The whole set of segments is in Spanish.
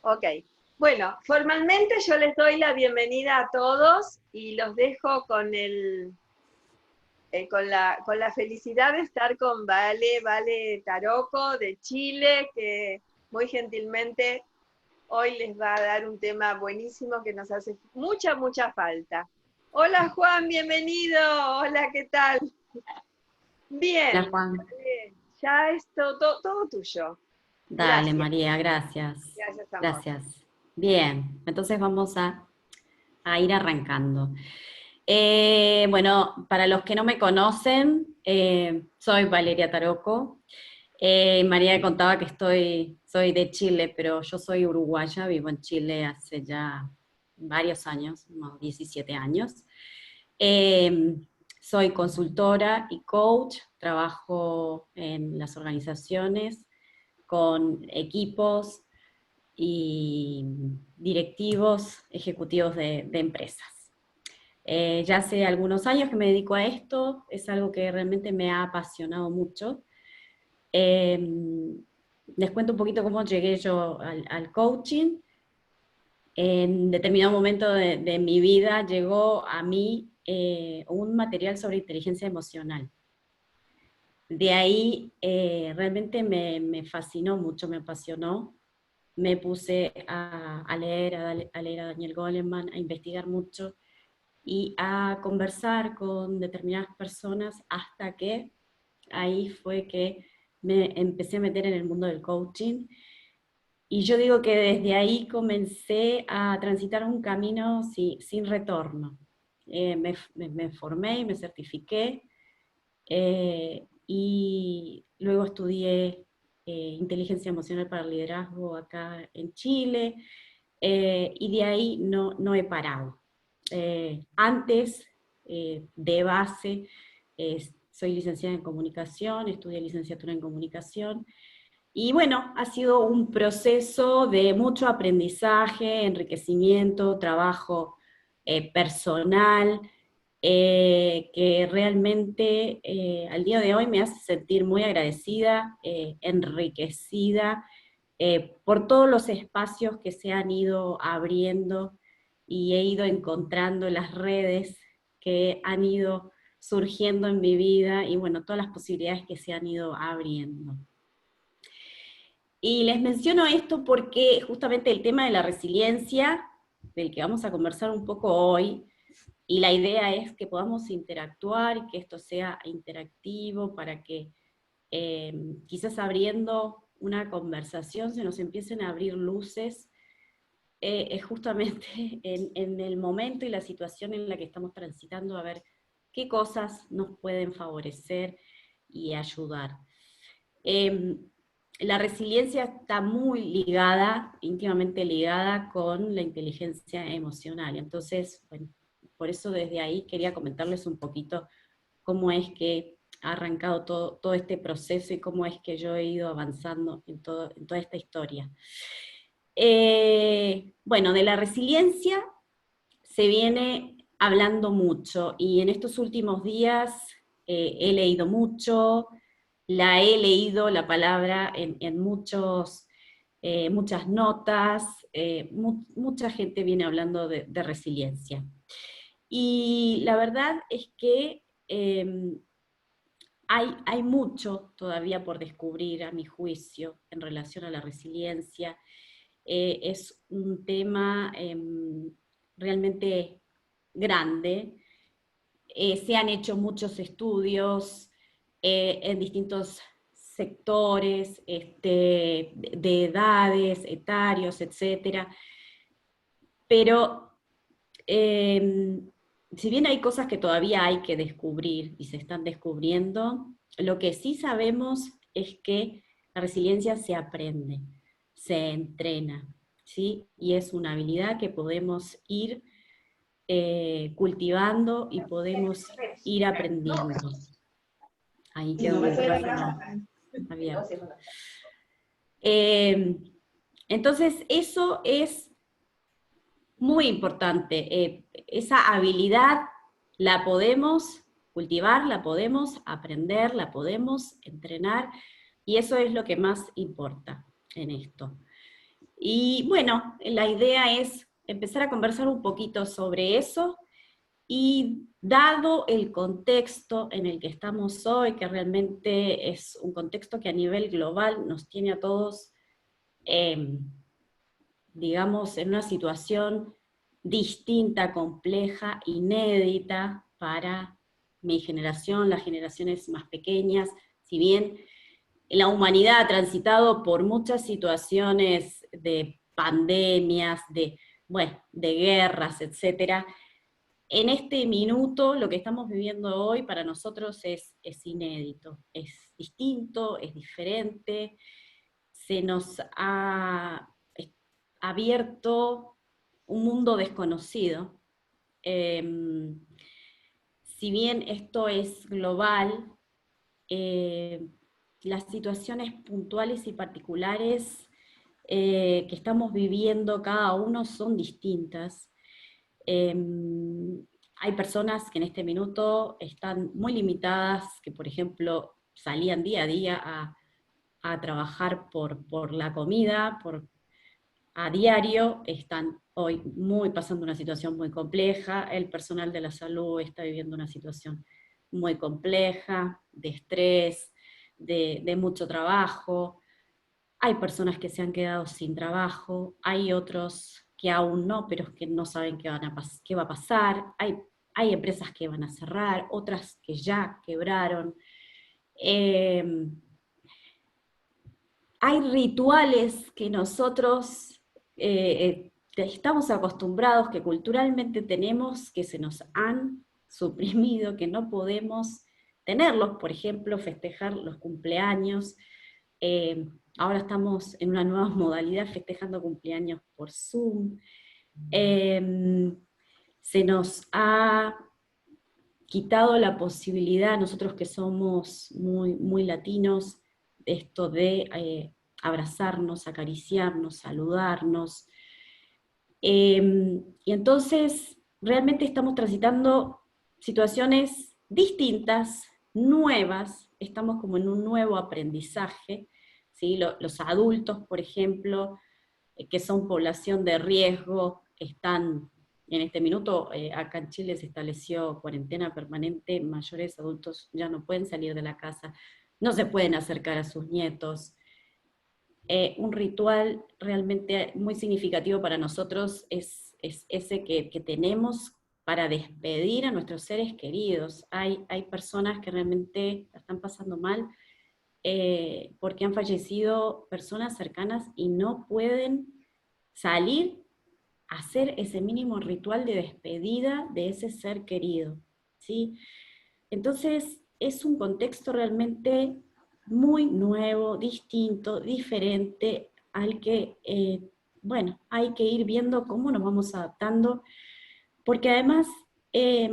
Ok. Bueno, formalmente yo les doy la bienvenida a todos y los dejo con la felicidad de estar con Vale Taroco de Chile, que muy gentilmente hoy les va a dar un tema buenísimo que nos hace mucha falta. Hola Juan, bienvenido. Hola, ¿qué tal? Hola Bien, Juan. ya es todo tuyo. Dale Gracias, María, gracias. gracias amor. Gracias. Bien, entonces vamos a ir arrancando. Bueno, para los que no me conocen, soy Valeria Taroco. María contaba que soy de Chile, pero yo soy uruguaya, vivo en Chile hace ya varios años, unos 17 años. Eh, Soy consultora y coach, trabajo en las organizaciones con equipos y directivos ejecutivos de empresas. Ya hace algunos años que me dedico a esto, es algo que realmente me ha apasionado mucho. Eh, Les cuento un poquito cómo llegué yo al coaching. En determinado momento de mi vida llegó a mí un material sobre inteligencia emocional. De ahí realmente me fascinó mucho, me apasionó. Me puse a leer, a leer a Daniel Goleman, a investigar mucho y a conversar con determinadas personas hasta que ahí fue que me empecé a meter en el mundo del coaching. Y yo digo que desde ahí comencé a transitar un camino sin retorno. Me formé y me certifiqué, y luego estudié inteligencia emocional para el liderazgo acá en Chile, y de ahí no he parado. Antes, de base, soy licenciada en comunicación, estudié licenciatura en comunicación, y bueno, ha sido un proceso de mucho aprendizaje, enriquecimiento, trabajo personal, que realmente al día de hoy me hace sentir muy agradecida, enriquecida, por todos los espacios que se han ido abriendo y he ido encontrando las redes que han ido surgiendo en mi vida y bueno, todas las posibilidades que se han ido abriendo. Y les menciono esto porque justamente el tema de la resiliencia, del que vamos a conversar un poco hoy, y la idea es que podamos interactuar y que esto sea interactivo para que quizás abriendo una conversación se nos empiecen a abrir luces, es justamente en el momento y la situación en la que estamos transitando, a ver qué cosas nos pueden favorecer y ayudar. Eh, la resiliencia está muy ligada, íntimamente ligada con la inteligencia emocional. Entonces, bueno, por eso desde ahí quería comentarles un poquito cómo es que ha arrancado todo este proceso y cómo es que yo he ido avanzando en toda esta historia. Bueno, de la resiliencia se viene hablando mucho y en estos últimos días he leído mucho, la he leído la palabra en muchas notas, mucha gente viene hablando de resiliencia. Y la verdad es que hay mucho todavía por descubrir, a mi juicio, en relación a la resiliencia. Es un tema realmente grande. Se han hecho muchos estudios en distintos sectores, de edades, etarios, etcétera. Pero si bien hay cosas que todavía hay que descubrir y se están descubriendo, lo que sí sabemos es que la resiliencia se aprende, se entrena, ¿sí? Y es una habilidad que podemos ir cultivando y podemos ir aprendiendo. Ahí quedó el micrófono abierto. Eh, entonces, eso es muy importante. Esa habilidad la podemos cultivar, la podemos aprender, la podemos entrenar, y eso es lo que más importa en esto. Y bueno, la idea es empezar a conversar un poquito sobre eso, y dado el contexto en el que estamos hoy, que realmente es un contexto que a nivel global nos tiene a todos, digamos, en una situación distinta, compleja, inédita para mi generación, las generaciones más pequeñas, si bien la humanidad ha transitado por muchas situaciones de pandemias, bueno, de guerras, etcétera. En este minuto, lo que estamos viviendo hoy para nosotros es inédito, es distinto, es diferente, se nos ha abierto un mundo desconocido. Si bien esto es global, eh, las situaciones puntuales y particulares que estamos viviendo cada uno son distintas. Hay personas que en este minuto están muy limitadas, que por ejemplo salían día a día a trabajar por la comida, a diario, están hoy pasando una situación muy compleja. El personal de la salud está viviendo una situación muy compleja, de estrés, de mucho trabajo. Hay personas que se han quedado sin trabajo, hay otros que aún no, pero que no saben qué va a pasar. Hay empresas que van a cerrar, otras que ya quebraron. Eh, Hay rituales que nosotros estamos acostumbrados, que culturalmente tenemos, que se nos han suprimido, que no podemos tenerlos. Por ejemplo, festejar los cumpleaños. Eh, Ahora estamos en una nueva modalidad, festejando cumpleaños por Zoom. Se nos ha quitado la posibilidad, nosotros que somos muy latinos, esto de abrazarnos, acariciarnos, saludarnos. Y entonces realmente estamos transitando situaciones distintas, nuevas, estamos como en un nuevo aprendizaje, ¿sí? Los adultos, por ejemplo, que son población de riesgo, están en este minuto, acá en Chile se estableció cuarentena permanente, mayores adultos ya no pueden salir de la casa, no se pueden acercar a sus nietos. Un ritual realmente muy significativo para nosotros es ese que tenemos para despedir a nuestros seres queridos. Hay personas que realmente la están pasando mal porque han fallecido personas cercanas y no pueden salir a hacer ese mínimo ritual de despedida de ese ser querido, ¿sí? Entonces, es un contexto realmente muy nuevo, distinto, diferente, al que, bueno, hay que ir viendo cómo nos vamos adaptando, porque además eh,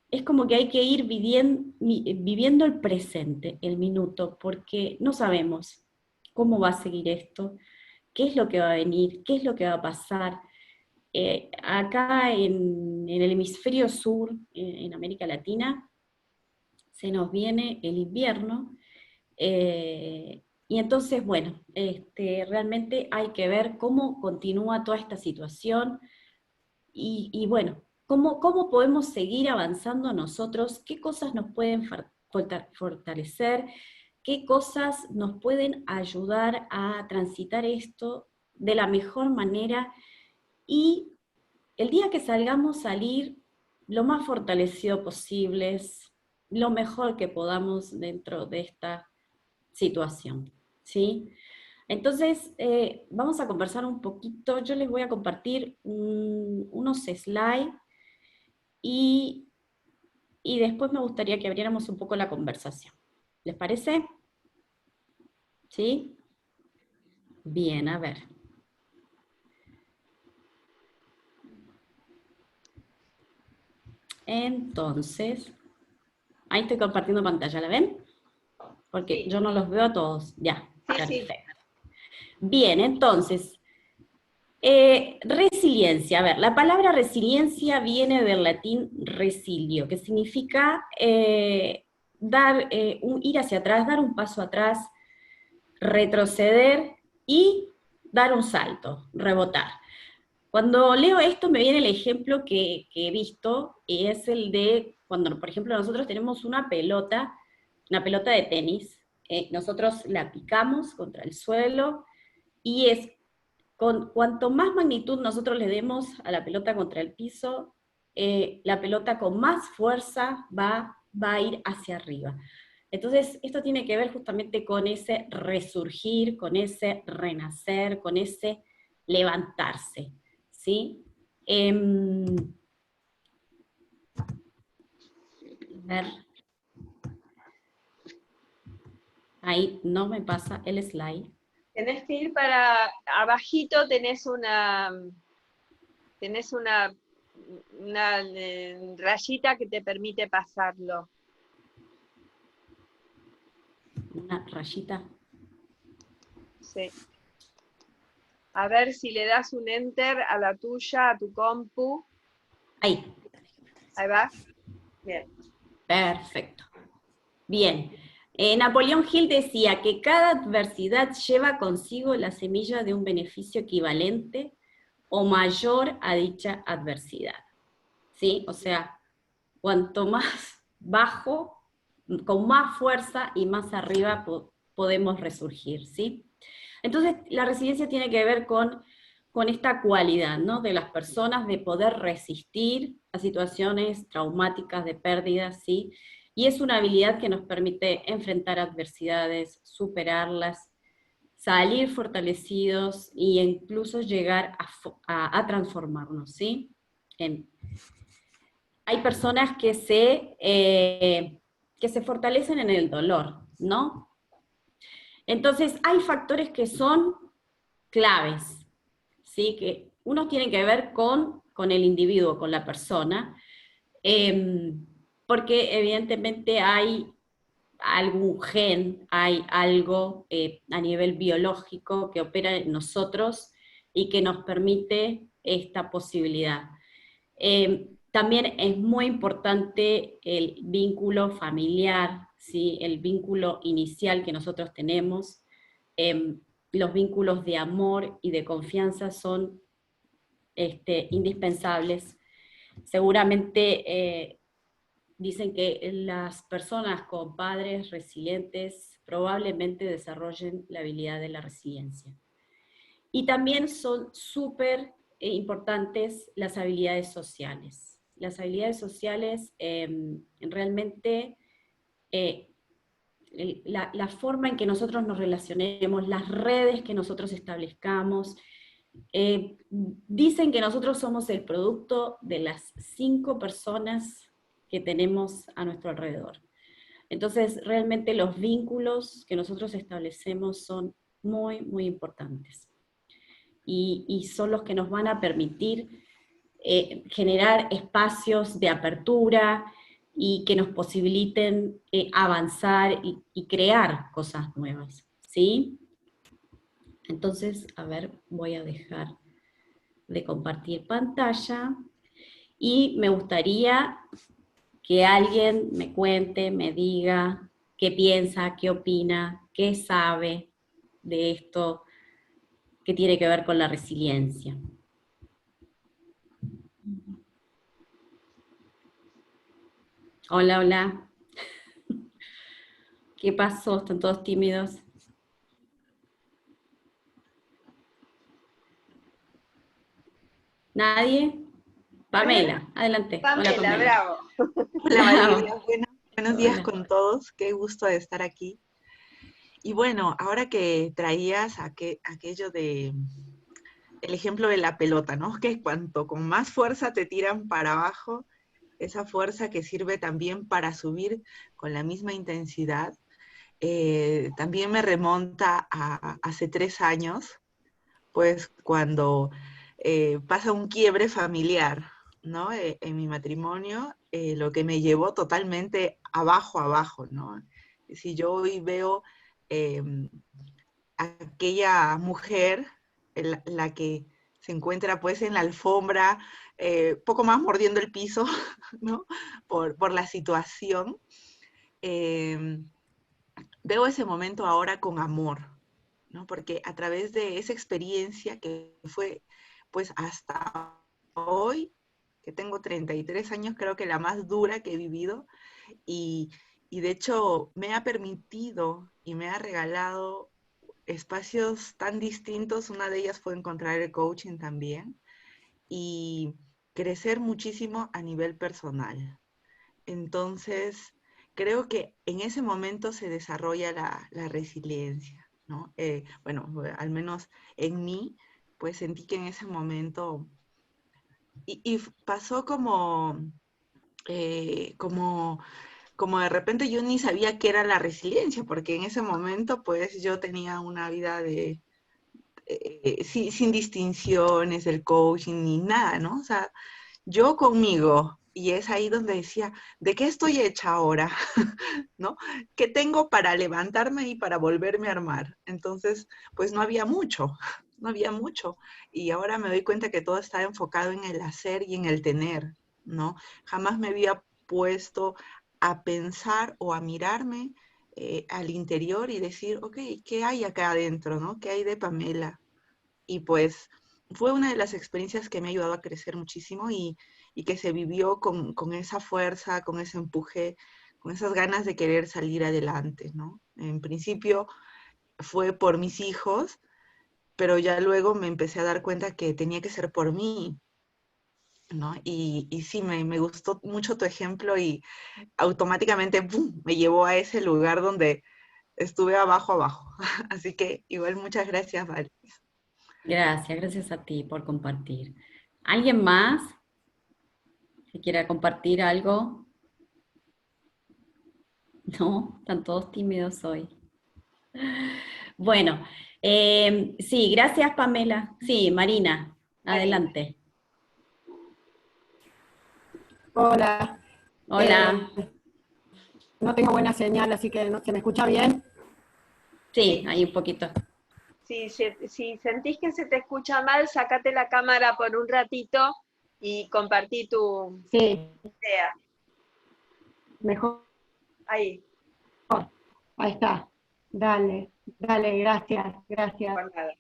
es como que hay que ir viviendo el presente, el minuto, porque no sabemos cómo va a seguir esto, qué es lo que va a venir, qué es lo que va a pasar. Acá en el hemisferio sur, en América Latina, se nos viene el invierno, y entonces, bueno, realmente hay que ver cómo continúa toda esta situación, y bueno, cómo podemos seguir avanzando nosotros, qué cosas nos pueden fortalecer, qué cosas nos pueden ayudar a transitar esto de la mejor manera, y el día que salgamos, salir lo más fortalecido posibles, lo mejor que podamos dentro de esta situación, ¿sí? Entonces, vamos a conversar un poquito. Yo les voy a compartir unos slides, y, y después me gustaría que abriéramos un poco la conversación. ¿Les parece? ¿Sí? Bien, a ver. Entonces, ahí estoy compartiendo pantalla, ¿la ven? Porque Sí, yo no los veo a todos. Ya, sí, sí. perfecto. Bien, entonces, resiliencia. A ver, la palabra resiliencia viene del latín resilio, que significa ir hacia atrás, dar un paso atrás, retroceder y dar un salto, rebotar. Cuando leo esto me viene el ejemplo que he visto, y es el de cuando, por ejemplo, nosotros tenemos una pelota de tenis, nosotros la picamos contra el suelo, y es cuanto más magnitud nosotros le demos a la pelota contra el piso, la pelota con más fuerza va a ir hacia arriba. Entonces, esto tiene que ver justamente con ese resurgir, con ese renacer, con ese levantarse, ¿sí? A ver, ahí no me pasa el slide. Tenés que ir para abajito, tenés una rayita que te permite pasarlo. Una rayita. Sí. A ver si le das un enter a la tuya, a tu compu. Ahí. Ahí va. Bien. Perfecto. Bien. Napoleón Hill decía que cada adversidad lleva consigo la semilla de un beneficio equivalente o mayor a dicha adversidad. ¿Sí? O sea, cuanto más bajo, con más fuerza y más arriba podemos resurgir, ¿sí? Entonces, la resiliencia tiene que ver con esta cualidad, ¿no? De las personas de poder resistir a situaciones traumáticas de pérdidas, ¿sí? Y es una habilidad que nos permite enfrentar adversidades, superarlas, salir fortalecidos e incluso llegar a transformarnos, ¿sí? Hay personas que se fortalecen en el dolor, ¿no? Entonces, hay factores que son claves, ¿sí? Que unos tienen que ver con el individuo, con la persona, porque evidentemente hay algún gen, hay algo a nivel biológico que opera en nosotros y que nos permite esta posibilidad. También es muy importante el vínculo familiar, ¿sí? El vínculo inicial que nosotros tenemos. Los vínculos de amor y de confianza son indispensables. Seguramente dicen que las personas con padres resilientes probablemente desarrollen la habilidad de la resiliencia. Y también son súper importantes las habilidades sociales. Las habilidades sociales realmente, la forma en que nosotros nos relacionemos, las redes que nosotros establezcamos, dicen que nosotros somos el producto de las 5 personas que tenemos a nuestro alrededor. Entonces, realmente los vínculos que nosotros establecemos son muy, muy importantes. Y son los que nos van a permitir generar espacios de apertura y que nos posibiliten avanzar y crear cosas nuevas, ¿sí? Entonces, a ver, voy a dejar de compartir pantalla y me gustaría que alguien me cuente, me diga qué piensa, qué opina, qué sabe de esto que tiene que ver con la resiliencia. Hola, hola. ¿Qué pasó? ¿Están todos tímidos? ¿Nadie? Pamela, adelante. Pamela, Hola, Pamela. bravo. Hola Valeria, Bravo. buenos días Hola. con todos, qué gusto de estar aquí. Y bueno, ahora que traías aquello de el ejemplo de la pelota, ¿no? Que cuanto con más fuerza te tiran para abajo, esa fuerza que sirve también para subir con la misma intensidad, también me remonta a hace 3 años, pues cuando pasa un quiebre familiar, ¿no? En mi matrimonio, lo que me llevó totalmente abajo, ¿no? Si yo hoy veo aquella mujer, la que se encuentra pues en la alfombra, poco más mordiendo el piso, ¿no? Por la situación, veo ese momento ahora con amor, ¿no? Porque a través de esa experiencia que fue, pues hasta hoy, que tengo 33 años, creo que la más dura que he vivido, y, y de hecho me ha permitido y me ha regalado espacios tan distintos. Una de ellas fue encontrar el coaching también y crecer muchísimo a nivel personal. Entonces, creo que en ese momento se desarrolla la resiliencia, ¿no? Bueno, al menos en mí, pues sentí que en ese momento, y pasó como como de repente yo ni sabía qué era la resiliencia, porque en ese momento pues yo tenía una vida sin distinciones, del coaching ni nada, ¿no? O sea, yo conmigo, y es ahí donde decía, ¿de qué estoy hecha ahora? ¿No? ¿Qué tengo para levantarme y para volverme a armar? Entonces, pues no había mucho, no había mucho. Y ahora me doy cuenta que todo está enfocado en el hacer y en el tener, ¿no? Jamás me había puesto a pensar o a mirarme al interior y decir, ok, ¿qué hay acá adentro, no? ¿Qué hay de Pamela? Y pues fue una de las experiencias que me ha ayudado a crecer muchísimo y que se vivió con esa fuerza, con ese empuje, con esas ganas de querer salir adelante, ¿no? En principio fue por mis hijos, pero ya luego me empecé a dar cuenta que tenía que ser por mí, ¿no? Y sí, me gustó mucho tu ejemplo y automáticamente ¡pum!, me llevó a ese lugar donde estuve abajo, abajo. Así que igual muchas gracias, Val. Gracias, gracias a ti por compartir. ¿Alguien más que quiera compartir algo? No, están todos tímidos hoy. Bueno, sí, gracias Pamela. Sí, Marina, Marina. adelante. Hola, Hola. no tengo buena señal, así que no, ¿se me escucha bien? Sí, Sí. ahí un poquito. Si sentís que se te escucha mal, sacate la cámara por un ratito y compartí tu Sí, idea. mejor, Ahí, ahí está. Dale, dale, gracias, gracias. por nada.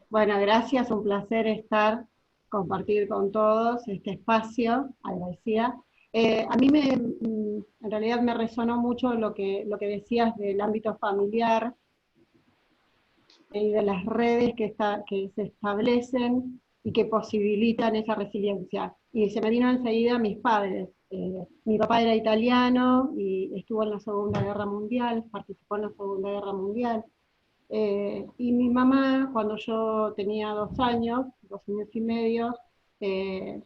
Bueno, gracias, un placer compartir con todos este espacio, agradecida. A mí en realidad me resonó mucho lo que decías del ámbito familiar y de las redes que se establecen y que posibilitan esa resiliencia. Y se me vino enseguida mis padres. Mi papá era italiano y estuvo en la Segunda Guerra Mundial, participó en la Segunda Guerra Mundial. Y mi mamá, cuando yo tenía 2 años y medio, eh,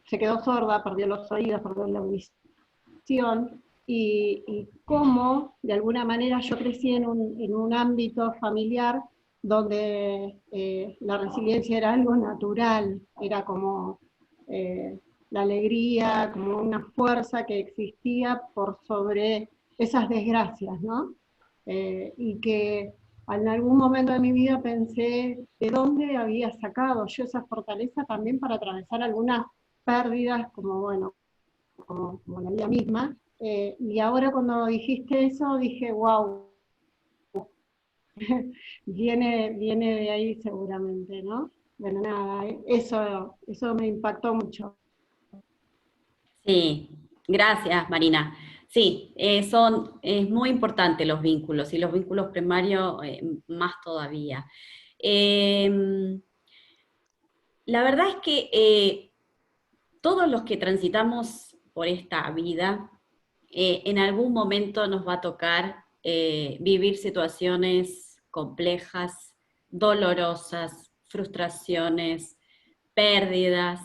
se quedó sorda, perdió los oídos, perdió la audición, y cómo, de alguna manera, yo crecí en un ámbito familiar donde la resiliencia era algo natural, era como la alegría, como una fuerza que existía por sobre esas desgracias, ¿no? Y que en algún momento de mi vida pensé de dónde había sacado yo esa fortaleza también para atravesar algunas pérdidas, como bueno, como la vida misma. Y ahora cuando dijiste eso, dije, wow, viene de ahí seguramente, ¿no? Bueno, nada, eso me impactó mucho. Sí, gracias Marina. Sí, es muy importante los vínculos y los vínculos primarios más todavía. Eh, la verdad es que todos los que transitamos por esta vida, en algún momento nos va a tocar vivir situaciones complejas, dolorosas, frustraciones, pérdidas,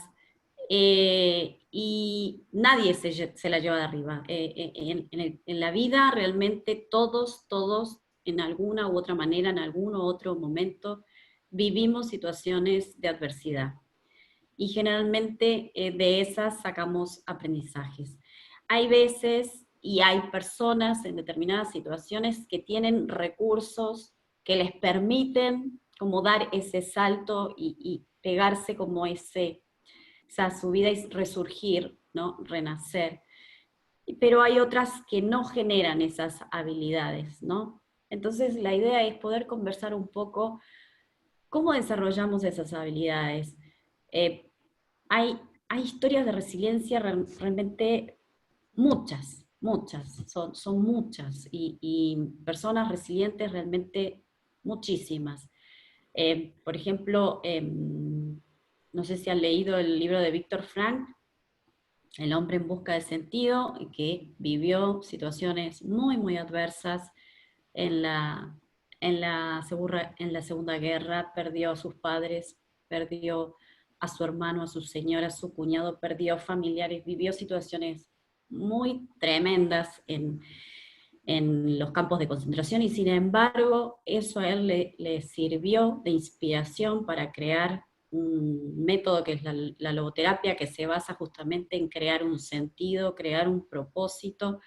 y nadie se la lleva de arriba. En la vida realmente todos, en alguna u otra manera, en algún u otro momento, vivimos situaciones de adversidad y generalmente de esas sacamos aprendizajes. Hay veces y hay personas en determinadas situaciones que tienen recursos que les permiten como dar ese salto y pegarse como esa subida y resurgir, ¿no? Renacer. Pero hay otras que no generan esas habilidades, ¿no? Entonces la idea es poder conversar un poco cómo desarrollamos esas habilidades. Eh, hay, hay historias de resiliencia realmente muchas, son muchas, y personas resilientes realmente muchísimas. Por ejemplo, no sé si han leído el libro de Víctor Frank, El hombre en busca de sentido, que vivió situaciones muy, muy adversas en en la Segunda Guerra, perdió a sus padres, perdió a su hermano, a su señora, a su cuñado, perdió familiares, vivió situaciones muy tremendas en los campos de concentración, y sin embargo eso a él le sirvió de inspiración para crear un método que es la logoterapia, que se basa justamente en crear un sentido, crear un propósito,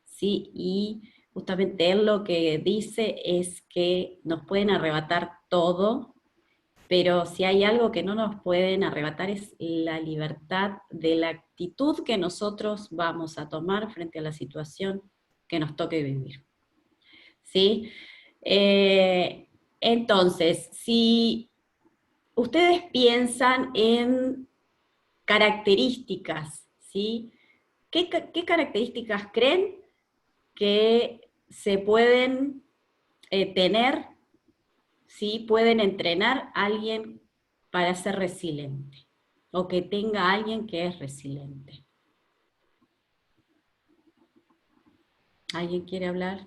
¿sí? Y justamente él lo que dice es que nos pueden arrebatar todo, pero si hay algo que no nos pueden arrebatar es la libertad de la actitud que nosotros vamos a tomar frente a la situación que nos toque vivir. ¿Sí? Entonces, si ustedes piensan en características, ¿sí? ¿Qué características creen que se pueden tener, ¿sí? Pueden entrenar a alguien para ser resiliente, o que tenga a alguien que es resiliente? ¿Alguien quiere hablar?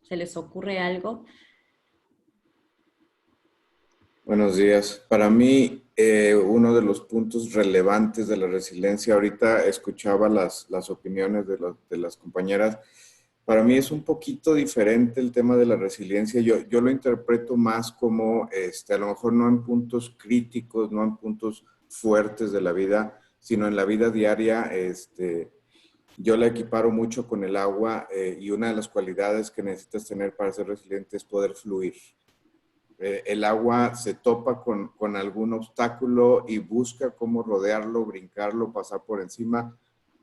¿Se les ocurre algo? Buenos días. Para mí, uno de los puntos relevantes de la resiliencia, ahorita escuchaba las opiniones de las compañeras. Para mí es un poquito diferente el tema de la resiliencia. Yo lo interpreto más como, a lo mejor no en puntos críticos, no en puntos fuertes de la vida, sino en la vida diaria. Yo la equiparo mucho con el agua, y una de las cualidades que necesitas tener para ser resiliente es poder fluir. El agua se topa con algún obstáculo y busca cómo rodearlo, brincarlo, pasar por encima,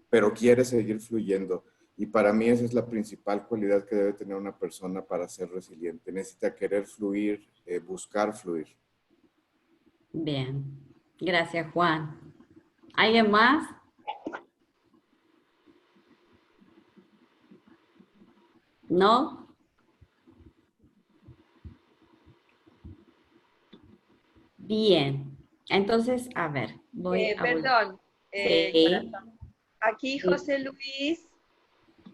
pero quiere seguir fluyendo. Y para mí esa es la principal cualidad que debe tener una persona para ser resiliente. Necesita querer fluir, buscar fluir. Bien, gracias, Juan. ¿Alguien más? ¿No? Bien. Entonces, a ver, voy a volver. Perdón, Sí, corazón. Aquí José Luis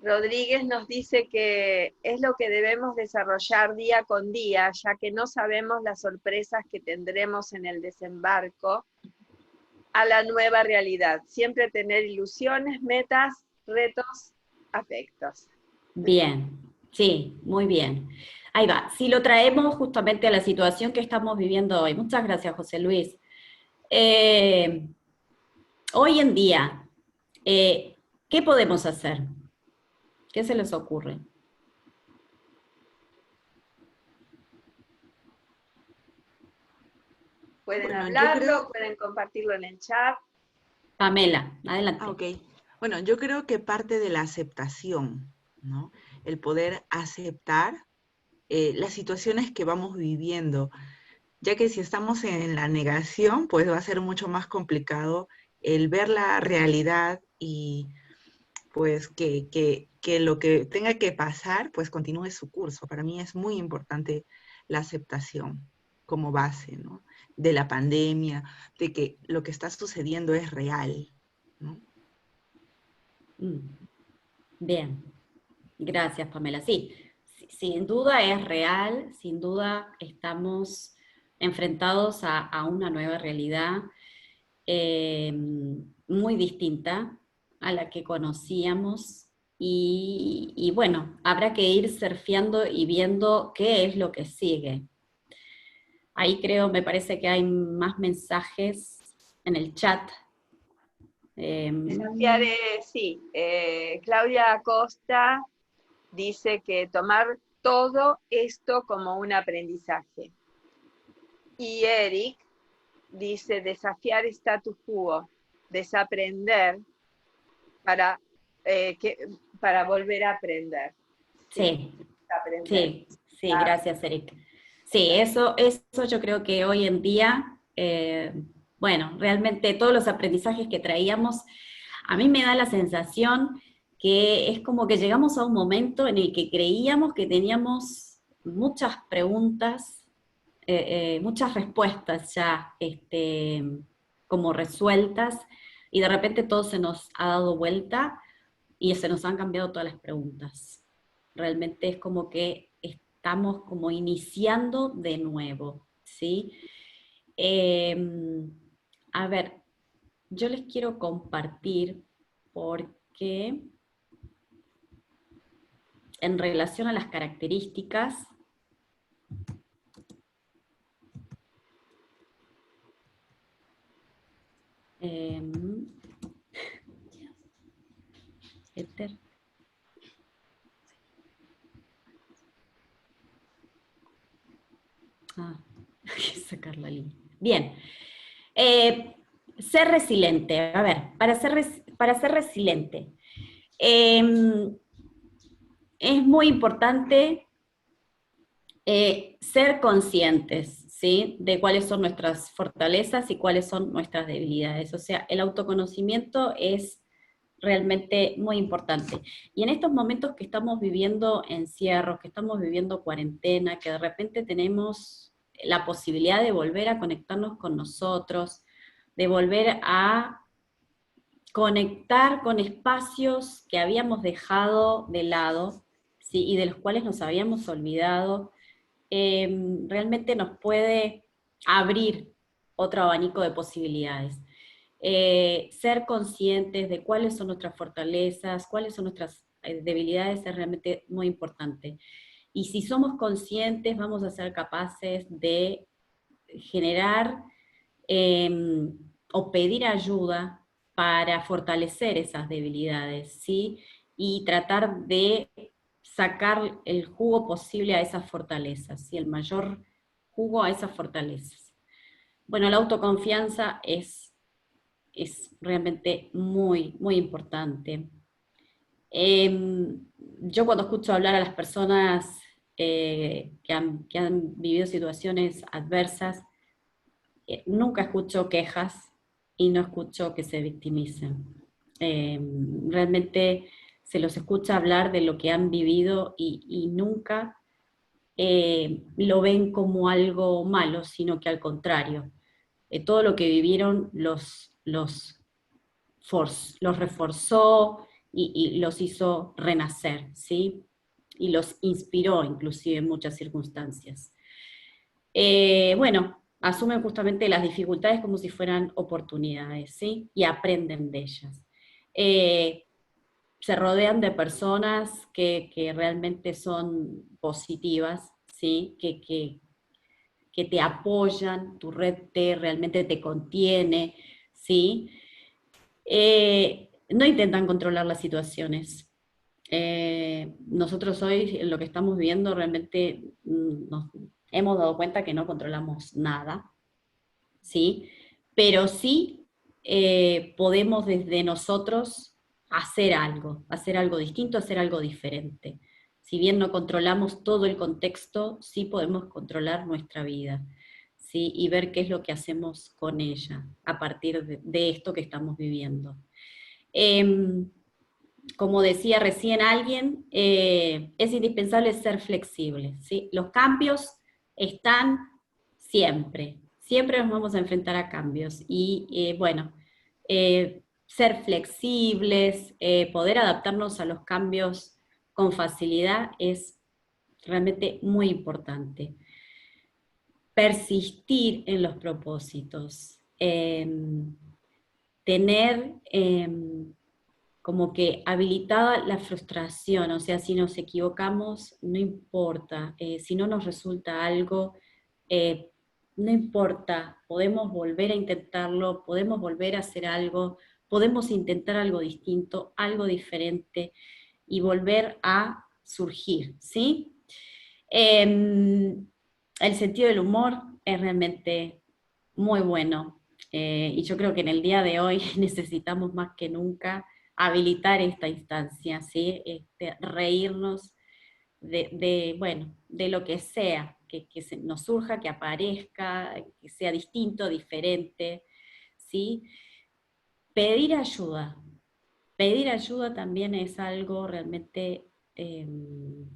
Rodríguez nos dice que es lo que debemos desarrollar día con día, ya que no sabemos las sorpresas que tendremos en el desembarco a la nueva realidad. Siempre tener ilusiones, metas, retos, afectos. bien, sí, muy bien. Ahí va. Si lo traemos justamente a la situación que estamos viviendo hoy. Muchas gracias, José Luis. Hoy en día, ¿qué podemos hacer? ¿Qué se les ocurre? Pueden Bueno, yo hablarlo, creo, pueden compartirlo en el chat. Pamela, adelante. ok. Bueno, yo creo que parte de la aceptación, ¿no? El poder aceptar las situaciones que vamos viviendo, ya que si estamos en la negación, pues va a ser mucho más complicado el ver la realidad y pues que lo que tenga que pasar, pues continúe su curso. Para mí es muy importante la aceptación como base, ¿no? De la pandemia, de que lo que está sucediendo es real, ¿no? Bien, gracias, Pamela. Sí, sin duda es real, sin duda estamos enfrentados a una nueva realidad, eh, muy distinta a la que conocíamos, y bueno, habrá que ir surfeando y viendo qué es lo que sigue. Ahí creo, me parece que hay más mensajes en el chat. Desafiar, sí. Claudia Acosta dice que tomar todo esto como un aprendizaje. Y Eric dice desafiar status quo, desaprender para, para volver a aprender. Sí, aprender. Sí, gracias, Erika. Sí, eso yo creo que hoy en día, bueno, realmente todos los aprendizajes que traíamos, a mí me da la sensación que es como que llegamos a un momento en el que creíamos que teníamos muchas preguntas, muchas respuestas ya como resueltas, y de repente todo se nos ha dado vuelta y se nos han cambiado todas las preguntas. Realmente es como que estamos como iniciando de nuevo, ¿sí? A ver, yo les quiero compartir porque en relación a las características, Esther. Hay que sacar la línea. Bien. Ser resiliente. A ver, para ser resiliente, es muy importante ser conscientes, ¿sí?, de cuáles son nuestras fortalezas y cuáles son nuestras debilidades. O sea, el autoconocimiento es realmente muy importante. Y en estos momentos que estamos viviendo encierros, que estamos viviendo cuarentena, que de repente tenemos la posibilidad de volver a conectarnos con nosotros, de volver a conectar con espacios que habíamos dejado de lado, ¿sí?, y de los cuales nos habíamos olvidado, realmente nos puede abrir otro abanico de posibilidades. Ser conscientes de cuáles son nuestras fortalezas, cuáles son nuestras debilidades es realmente muy importante. Y si somos conscientes, vamos a ser capaces de generar o pedir ayuda para fortalecer esas debilidades, ¿sí? Y tratar de sacar el jugo posible a esas fortalezas, ¿sí? El mayor jugo a esas fortalezas. Bueno, la autoconfianza es realmente muy, muy importante. Yo cuando escucho hablar a las personas que han vivido situaciones adversas, nunca escucho quejas y no escucho que se victimicen. Realmente se los escucha hablar de lo que han vivido y nunca lo ven como algo malo, sino que al contrario, todo lo que vivieron los reforzó y los hizo renacer, ¿sí? Y los inspiró inclusive en muchas circunstancias. Bueno, asumen justamente las dificultades como si fueran oportunidades, ¿sí? Y aprenden de ellas. Se rodean de personas que realmente son positivas, ¿sí? Que te apoyan, tu red realmente te contiene, ¿sí? No intentan controlar las situaciones. Nosotros hoy, en lo que estamos viviendo, realmente nos hemos dado cuenta que no controlamos nada, ¿sí? Pero sí podemos desde nosotros hacer algo distinto, hacer algo diferente. Si bien no controlamos todo el contexto, sí podemos controlar nuestra vida, ¿sí? Y ver qué es lo que hacemos con ella a partir de esto que estamos viviendo. Como decía recién alguien, es indispensable ser flexible, ¿sí? Los cambios están siempre nos vamos a enfrentar a cambios, y bueno, ser flexibles, poder adaptarnos a los cambios con facilidad es realmente muy importante. Persistir en los propósitos, tener como que habilitada la frustración, o sea, si nos equivocamos, no importa, si no nos resulta algo, no importa, podemos volver a intentarlo, podemos volver a hacer algo, podemos intentar algo distinto, algo diferente, y volver a surgir, ¿sí? El sentido del humor es realmente muy bueno, y yo creo que en el día de hoy necesitamos más que nunca habilitar esta instancia, ¿sí? Reírnos bueno, de lo que sea, que nos surja, que aparezca, que sea distinto, diferente, ¿sí? Pedir ayuda. Pedir ayuda también es algo realmente,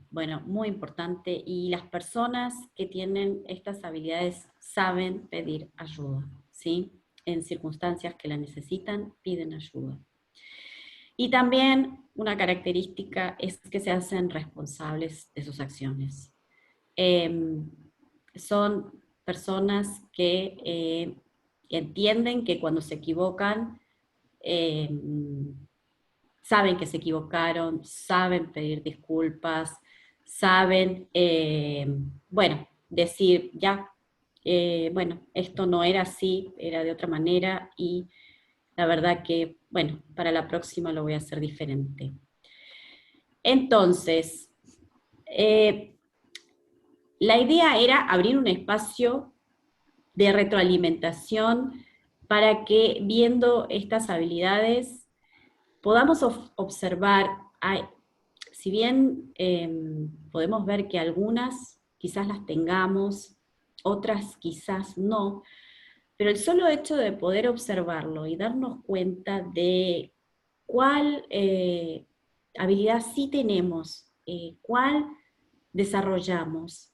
bueno, muy importante, y las personas que tienen estas habilidades saben pedir ayuda, ¿sí? En circunstancias que la necesitan, piden ayuda. Y también una característica es que se hacen responsables de sus acciones. Son personas que entienden que cuando se equivocan, saben que se equivocaron, saben pedir disculpas, saben, bueno, decir, ya, bueno, esto no era así, era de otra manera, y la verdad que, bueno, para la próxima lo voy a hacer diferente. Entonces, la idea era abrir un espacio de retroalimentación para que, viendo estas habilidades, podamos observar, si bien podemos ver que algunas quizás las tengamos, otras quizás no, pero el solo hecho de poder observarlo y darnos cuenta de cuál habilidad sí tenemos, cuál desarrollamos,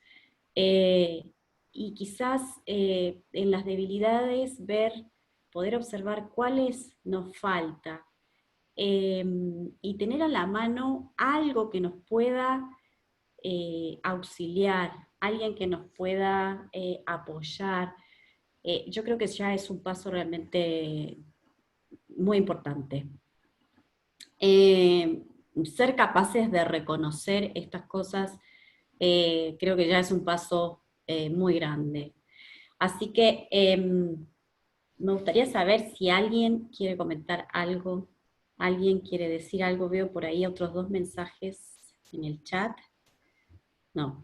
y quizás en las debilidades poder observar cuáles nos falta, y tener a la mano algo que nos pueda auxiliar, alguien que nos pueda apoyar. Yo creo que ya es un paso realmente muy importante. Ser capaces de reconocer estas cosas, creo que ya es un paso muy grande. Así que me gustaría saber si alguien quiere comentar algo, alguien quiere decir algo. Veo por ahí otros 2 mensajes en el chat. No.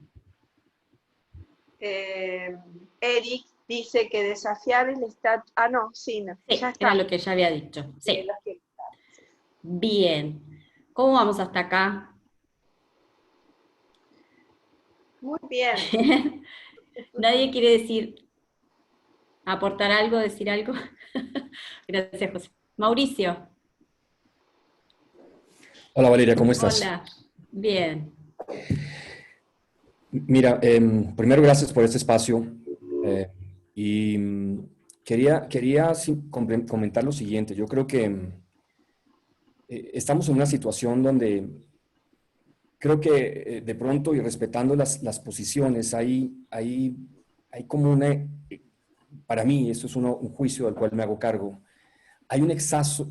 Eric dice que desafiar el estatus. Ah, no, sí, no. Sí, Ya está. era lo que ya había dicho. Sí. Sí. Bien. ¿Cómo vamos hasta acá? Muy bien. ¿Nadie quiere aportar algo, decir algo? Gracias, José. Mauricio. Hola Valeria, ¿cómo estás? Hola. Bien. Mira, primero gracias por este espacio y quería comentar lo siguiente. Yo creo que estamos en una situación donde creo que de pronto, y respetando las posiciones, hay como para mí, esto es un juicio del cual me hago cargo, hay un exceso,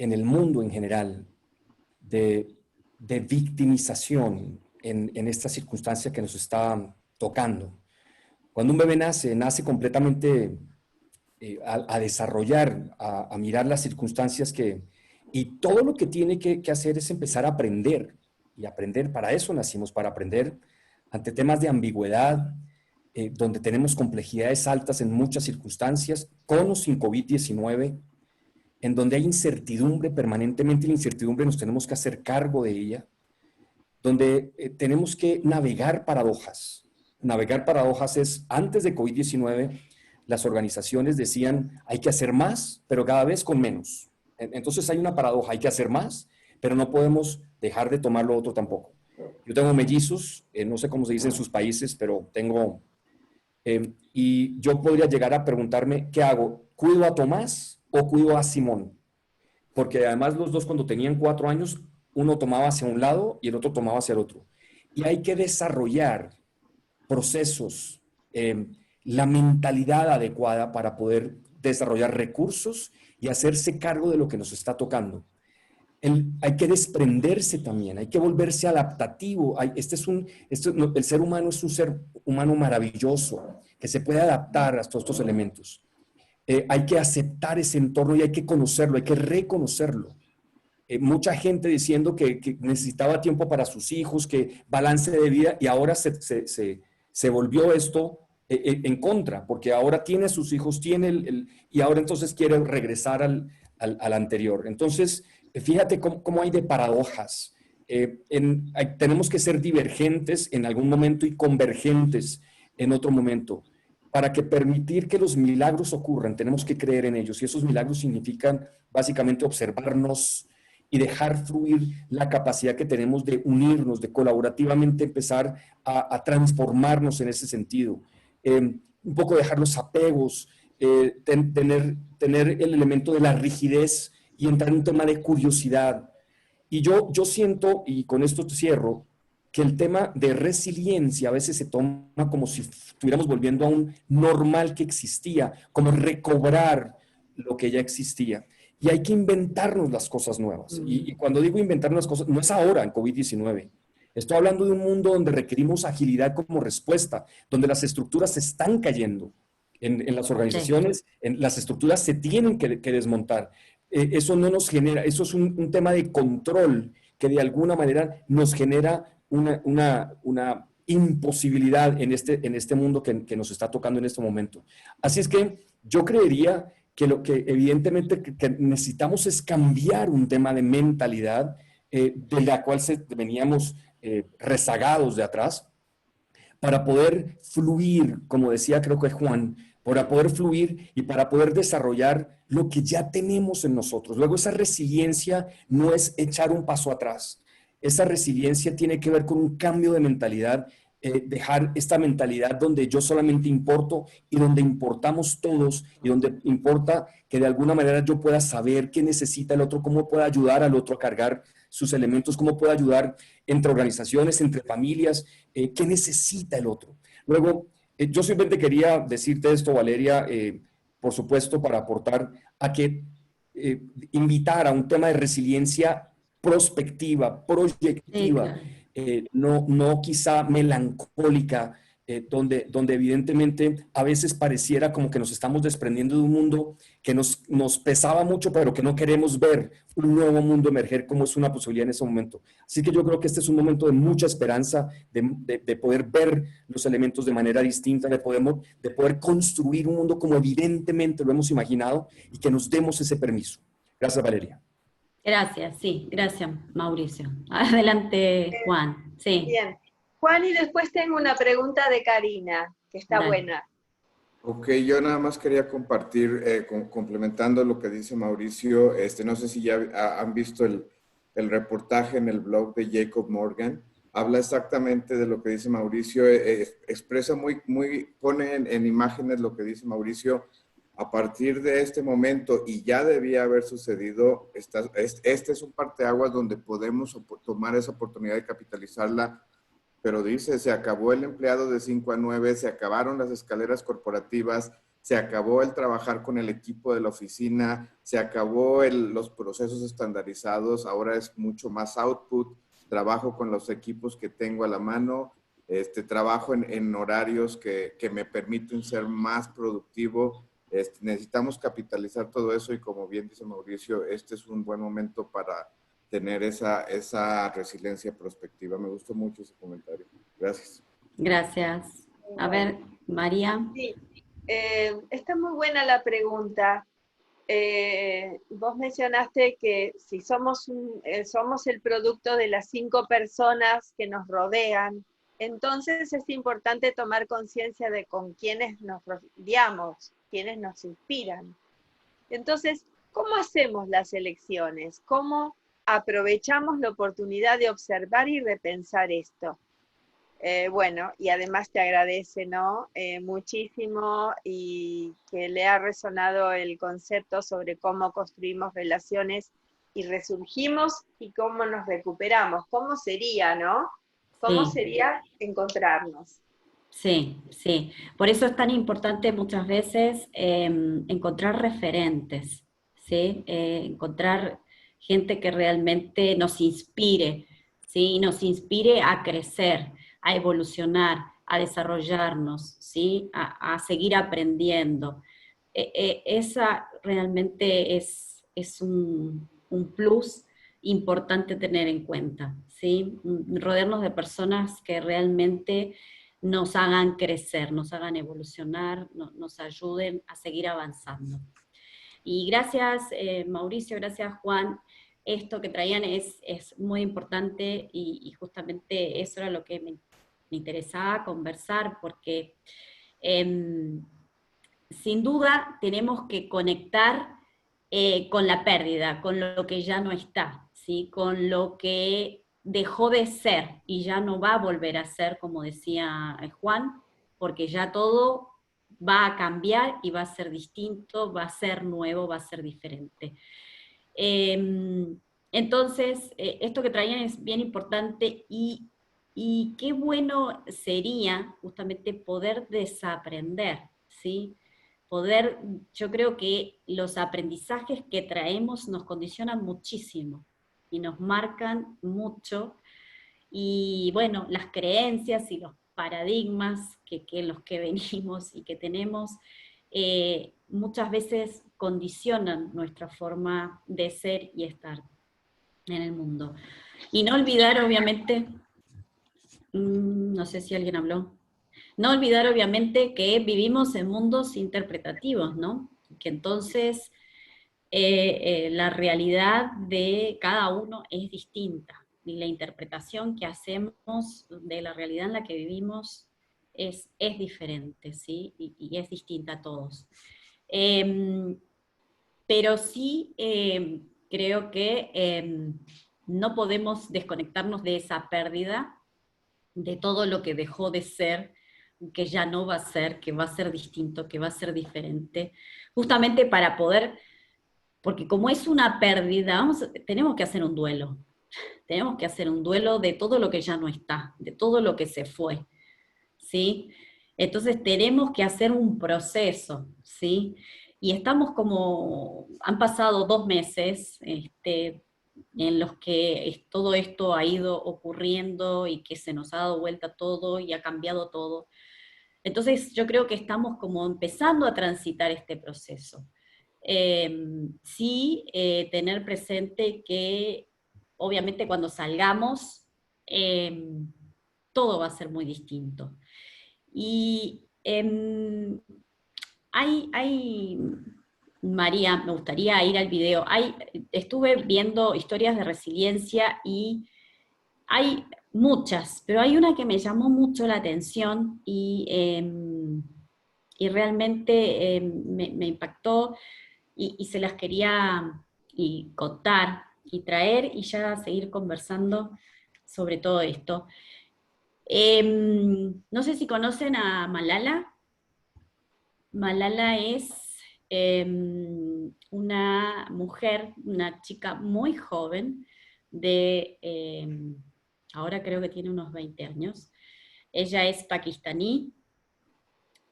en el mundo en general de victimización en esta circunstancia que nos está tocando. Cuando un bebé nace completamente a desarrollar, a mirar las circunstancias y todo lo que tiene que hacer es empezar a aprender, y aprender, para eso nacimos, para aprender ante temas de ambigüedad, donde tenemos complejidades altas en muchas circunstancias, con o sin COVID-19, en donde hay incertidumbre permanentemente, la incertidumbre nos tenemos que hacer cargo de ella, donde tenemos que navegar paradojas. Navegar paradojas es, antes de COVID-19, las organizaciones decían, hay que hacer más, pero cada vez con menos. Entonces hay una paradoja, hay que hacer más, pero no podemos dejar de tomar lo otro tampoco. Yo tengo mellizos, no sé cómo se dice en sus países, pero tengo... y yo podría llegar a preguntarme, ¿qué hago? ¿Cuido a Tomás o cuido a Simón? Porque además los dos, cuando tenían 4 años, uno tomaba hacia un lado y el otro tomaba hacia el otro. Y hay que desarrollar procesos, la mentalidad adecuada para poder desarrollar recursos y hacerse cargo de lo que nos está tocando. Hay que desprenderse también, hay que volverse adaptativo. El ser humano es un ser humano maravilloso que se puede adaptar a todos estos elementos. Hay que aceptar ese entorno y hay que conocerlo, hay que reconocerlo. Mucha gente diciendo que necesitaba tiempo para sus hijos, que balance de vida, y ahora se volvió esto en contra, porque ahora tiene a sus hijos, y ahora entonces quiere regresar al anterior. Entonces, fíjate cómo hay de paradojas. tenemos que ser divergentes en algún momento y convergentes en otro momento. Para que permitir que los milagros ocurran, tenemos que creer en ellos. Y esos milagros significan básicamente observarnos y dejar fluir la capacidad que tenemos de unirnos, de colaborativamente empezar a transformarnos en ese sentido. Un poco dejar los apegos, tener el elemento de la rigidez y entrar en un tema de curiosidad. Y yo siento, y con esto te cierro, que el tema de resiliencia a veces se toma como si estuviéramos volviendo a un normal que existía, como recobrar lo que ya existía. Y hay que inventarnos las cosas nuevas. Y cuando digo inventarnos las cosas, no es ahora en COVID-19. Estoy hablando de un mundo donde requerimos agilidad como respuesta, donde las estructuras se están cayendo en las organizaciones, las estructuras se tienen que desmontar. Eso no nos genera, eso es un tema de control que de alguna manera nos genera una imposibilidad en este mundo que nos está tocando en este momento. Así es que yo creería que lo que evidentemente que necesitamos es cambiar un tema de mentalidad de la cual veníamos rezagados de atrás, para poder fluir, como decía creo que Juan, para poder fluir y para poder desarrollar lo que ya tenemos en nosotros. Luego esa resiliencia no es echar un paso atrás. Esa resiliencia tiene que ver con un cambio de mentalidad, dejar esta mentalidad donde yo solamente importo y donde importamos todos y donde importa que de alguna manera yo pueda saber qué necesita el otro, cómo puedo ayudar al otro a cargar sus elementos, cómo puedo ayudar entre organizaciones, entre familias, qué necesita el otro. Luego, yo simplemente quería decirte esto, Valeria, por supuesto, para aportar a que invitar a un tema de resiliencia prospectiva, proyectiva, no quizá melancólica, donde evidentemente a veces pareciera como que nos estamos desprendiendo de un mundo que nos pesaba mucho, pero que no queremos ver un nuevo mundo emerger como es una posibilidad en ese momento. Así que yo creo que este es un momento de mucha esperanza, de poder ver los elementos de manera distinta, de poder construir un mundo como evidentemente lo hemos imaginado y que nos demos ese permiso. Gracias, Valeria. Gracias, sí, gracias, Mauricio. Adelante, Juan. Sí. Bien. Juan, y después tengo una pregunta de Karina, que está buena. Ok, yo nada más quería compartir, complementando lo que dice Mauricio, no sé si ya han visto el reportaje en el blog de Jacob Morgan, habla exactamente de lo que dice Mauricio, expresa pone en imágenes lo que dice Mauricio. A partir de este momento, y ya debía haber sucedido, este es un parteaguas donde podemos tomar esa oportunidad de capitalizarla, pero dice, se acabó el empleado de 5 a 9, se acabaron las escaleras corporativas, se acabó el trabajar con el equipo de la oficina, se acabó los procesos estandarizados, ahora es mucho más output, trabajo con los equipos que tengo a la mano, trabajo en horarios que me permiten ser más productivo. Necesitamos capitalizar todo eso y como bien dice Mauricio, este es un buen momento para tener esa resiliencia prospectiva. Me gustó mucho ese comentario. Gracias. Gracias. A ver, María. Sí, está muy buena la pregunta. Vos mencionaste que si somos el producto de las 5 personas que nos rodean, entonces es importante tomar conciencia de con quiénes nos rodeamos, quiénes nos inspiran. Entonces, ¿cómo hacemos las elecciones? ¿Cómo aprovechamos la oportunidad de observar y repensar esto? Bueno, y además te agradece, ¿no? Muchísimo y que le ha resonado el concepto sobre cómo construimos relaciones y resurgimos y cómo nos recuperamos. ¿Cómo sería, no? ¿Cómo sería encontrarnos? Sí, sí. Por eso es tan importante muchas veces encontrar referentes, ¿sí? Encontrar gente que realmente nos inspire, ¿sí? Nos inspire a crecer, a evolucionar, a desarrollarnos, ¿sí? A seguir aprendiendo. Esa realmente es un plus importante tener en cuenta, ¿sí? Rodearnos de personas que realmente nos hagan crecer, nos hagan evolucionar, nos ayuden a seguir avanzando. Y gracias, Mauricio, gracias, Juan. esto que traían es muy importante y justamente eso era lo que me interesaba conversar, porque sin duda tenemos que conectar con la pérdida, con lo que ya no está, ¿sí? Con lo que dejó de ser y ya no va a volver a ser, como decía Juan, porque ya todo va a cambiar y va a ser distinto, va a ser nuevo, va a ser diferente. Entonces, esto que traían es bien importante y qué bueno sería justamente poder desaprender, ¿sí? Yo creo que los aprendizajes que traemos nos condicionan muchísimo y nos marcan mucho, y bueno, las creencias y los paradigmas que en los que venimos y que tenemos, muchas veces condicionan nuestra forma de ser y estar en el mundo. Y no olvidar, obviamente, no sé si alguien habló, no olvidar obviamente que vivimos en mundos interpretativos, ¿no? Que entonces la realidad de cada uno es distinta, y la interpretación que hacemos de la realidad en la que vivimos es diferente, ¿sí? Y es distinta a todos. Pero sí creo que no podemos desconectarnos de esa pérdida, de todo lo que dejó de ser, que ya no va a ser, que va a ser distinto, que va a ser diferente, justamente para poder, porque como es una pérdida, tenemos que hacer un duelo. Tenemos que hacer un duelo de todo lo que ya no está, de todo lo que se fue, ¿sí? Entonces tenemos que hacer un proceso, ¿sí? Y estamos han pasado 2 meses en los que todo esto ha ido ocurriendo y que se nos ha dado vuelta todo y ha cambiado todo. Entonces yo creo que estamos como empezando a transitar este proceso. Sí, tener presente que obviamente cuando salgamos todo va a ser muy distinto. Y María, me gustaría ir al video. Estuve viendo historias de resiliencia y hay muchas, pero hay una que me llamó mucho la atención y realmente me impactó y se las quería contar y traer y ya seguir conversando sobre todo esto. No sé si conocen a Malala. Malala es una mujer, una chica muy joven, ahora creo que tiene unos 20 años. Ella es pakistaní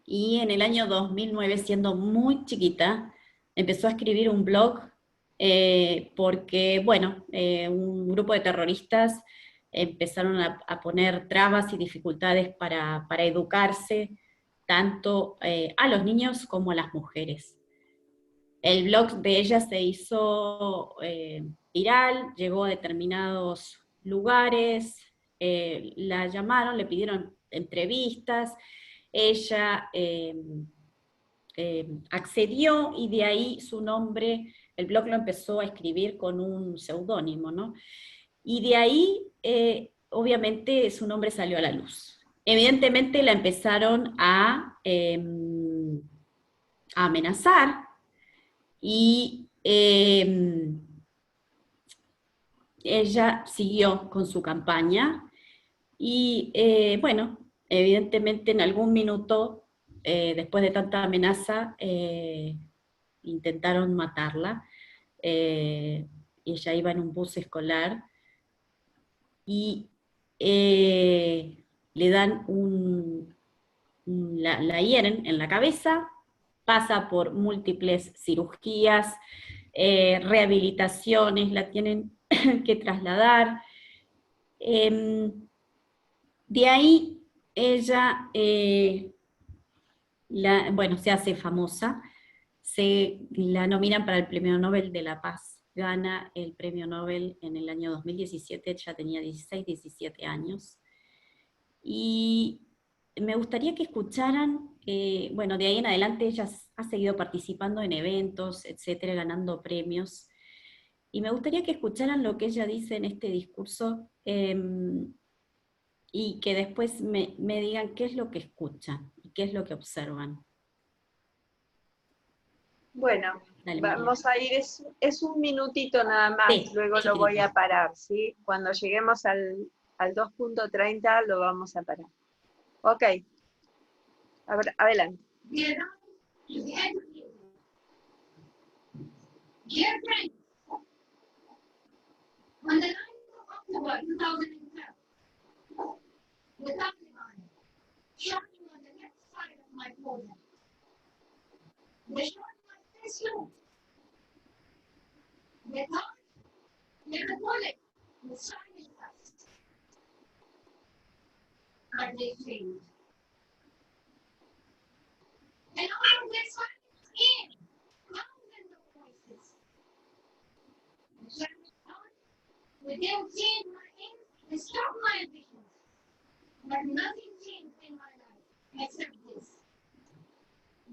y en el año 2009, siendo muy chiquita, empezó a escribir un blog porque, bueno, un grupo de terroristas empezaron a poner trabas y dificultades para educarse, tanto a los niños como a las mujeres. El blog de ella se hizo viral, llegó a determinados lugares, la llamaron, le pidieron entrevistas, ella accedió y de ahí su nombre, el blog lo empezó a escribir con un seudónimo, ¿no? Y de ahí, obviamente, su nombre salió a la luz. Evidentemente la empezaron a amenazar y ella siguió con su campaña y bueno, evidentemente en algún minuto, después de tanta amenaza, intentaron matarla. Ella iba en un bus escolar y le dan la hieren en la cabeza, pasa por múltiples cirugías, rehabilitaciones, la tienen que trasladar. De ahí ella, bueno, se hace famosa, la nominan para el Premio Nobel de la Paz, gana el Premio Nobel en el año 2017, ya tenía 16, 17 años. Y me gustaría que escucharan, bueno, de ahí en adelante ella ha seguido participando en eventos, etcétera, ganando premios. y me gustaría que escucharan lo que ella dice en este discurso, y que después me digan qué es lo que escuchan y qué es lo que observan. Bueno, Dale, vamos a ir, es un minutito nada más, sí, luego lo voy a parar, ¿sí? Cuando lleguemos al 2.30 lo vamos a parar. Ok, adelante. Dear friends, on the 9th of October 2012, the Taliban shot me on the left side of my forehead. They shot my face too. They thought that the bullet would silence us, but they failed. And all of this in thousands of voices. The Chinese thought with them change my aim and stop my ambitions. But nothing changed in my life except this.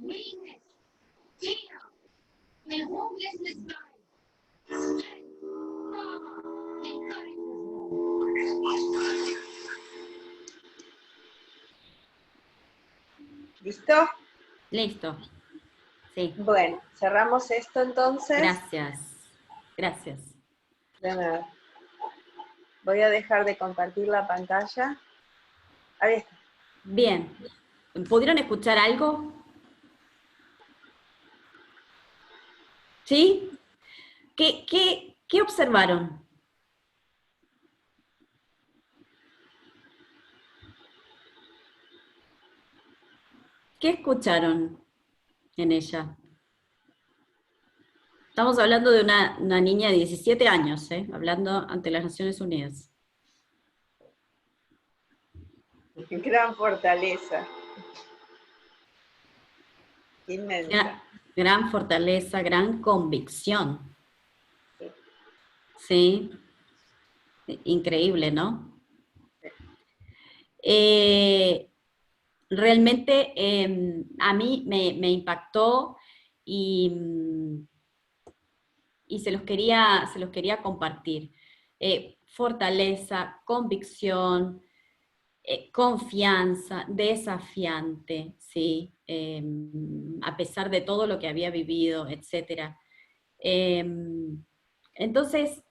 Weakness, fear, and hopelessness died. Strength, power, and courage was born. ¿Listo? Listo. Sí. Bueno, cerramos esto entonces. Gracias. Gracias. De nada. Voy a dejar de compartir la pantalla. Ahí está. Bien. ¿Pudieron escuchar algo? ¿Sí? ¿Qué observaron? ¿Qué escucharon en ella? Estamos hablando de una niña de 17 años, hablando ante las Naciones Unidas. Gran fortaleza. Inmensa. Gran fortaleza, gran convicción. Sí. Increíble, ¿no? Realmente a mí me impactó y se los quería compartir. Fortaleza, convicción, confianza, desafiante, ¿sí? A pesar de todo lo que había vivido, etc. Entonces,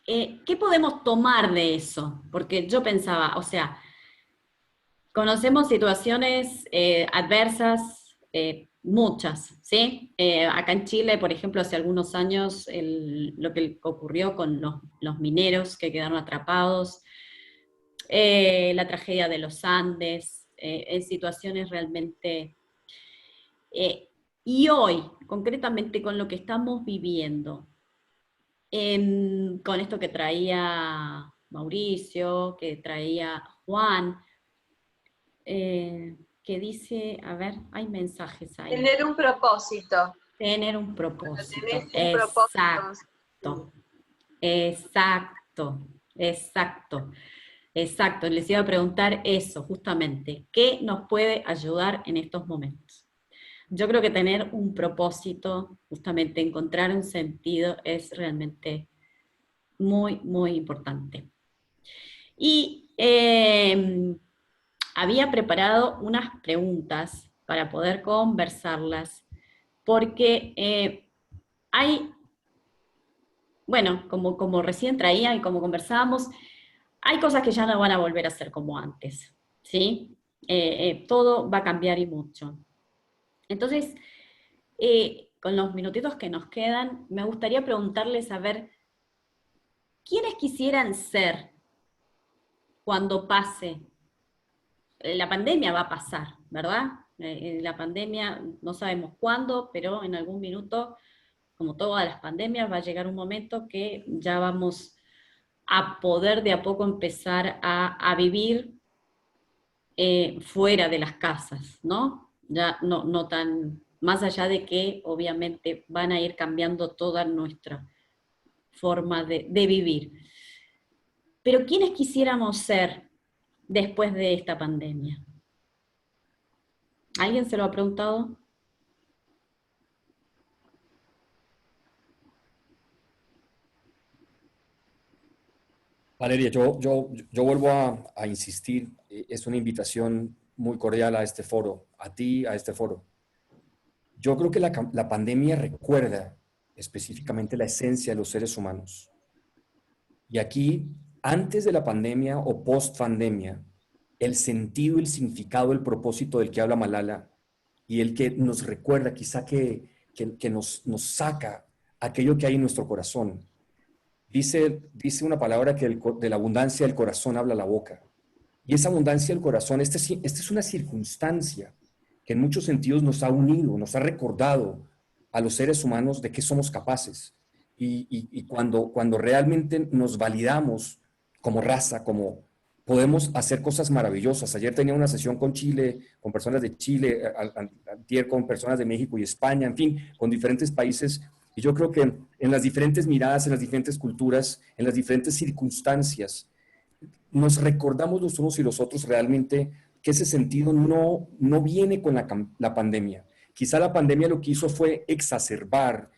¿qué podemos tomar de eso? Porque yo pensaba, o sea, conocemos situaciones adversas, muchas, ¿sí? Acá en Chile, por ejemplo, hace algunos años, lo que ocurrió con los mineros que quedaron atrapados, la tragedia de los Andes, en situaciones realmente... y hoy, concretamente con lo que estamos viviendo, con esto que traía Mauricio, que traía Juan, que dice, a ver, hay mensajes ahí. Tener un propósito. Tener un propósito. Tenés un propósito. Exacto. Les iba a preguntar eso, justamente. ¿Qué nos puede ayudar en estos momentos? Yo creo que tener un propósito, justamente encontrar un sentido, es realmente muy, muy importante. Y había preparado unas preguntas para poder conversarlas, porque hay, bueno, como recién traía y como conversábamos, hay cosas que ya no van a volver a ser como antes, ¿sí? Todo va a cambiar y mucho. Entonces, con los minutitos que nos quedan, me gustaría preguntarles, a ver, ¿quiénes quisieran ser cuando pase? La pandemia va a pasar, ¿verdad? La pandemia no sabemos cuándo, pero en algún minuto, como todas las pandemias, va a llegar un momento que ya vamos a poder de a poco empezar a vivir fuera de las casas, ¿no? Ya no tan, más allá de que obviamente van a ir cambiando toda nuestra forma de vivir. Pero ¿quiénes quisiéramos ser después de esta pandemia? ¿Alguien se lo ha preguntado? Valeria, yo vuelvo a insistir, es una invitación muy cordial a este foro, a ti, a este foro. Yo creo que la pandemia recuerda específicamente la esencia de los seres humanos. Y aquí, antes de la pandemia o post pandemia, el sentido, el significado, el propósito del que habla Malala y el que nos recuerda, quizá que nos saca aquello que hay en nuestro corazón. Dice una palabra que de la abundancia del corazón habla la boca. Y esa abundancia del corazón, esta es una circunstancia que en muchos sentidos nos ha unido, nos ha recordado a los seres humanos de qué somos capaces. Y cuando realmente nos validamos como raza, como podemos hacer cosas maravillosas. Ayer tenía una sesión con Chile, con personas de Chile, antier con personas de México y España, en fin, con diferentes países. Y yo creo que en las diferentes miradas, en las diferentes culturas, en las diferentes circunstancias, nos recordamos los unos y los otros realmente que ese sentido no viene con la pandemia. Quizá la pandemia lo que hizo fue exacerbar,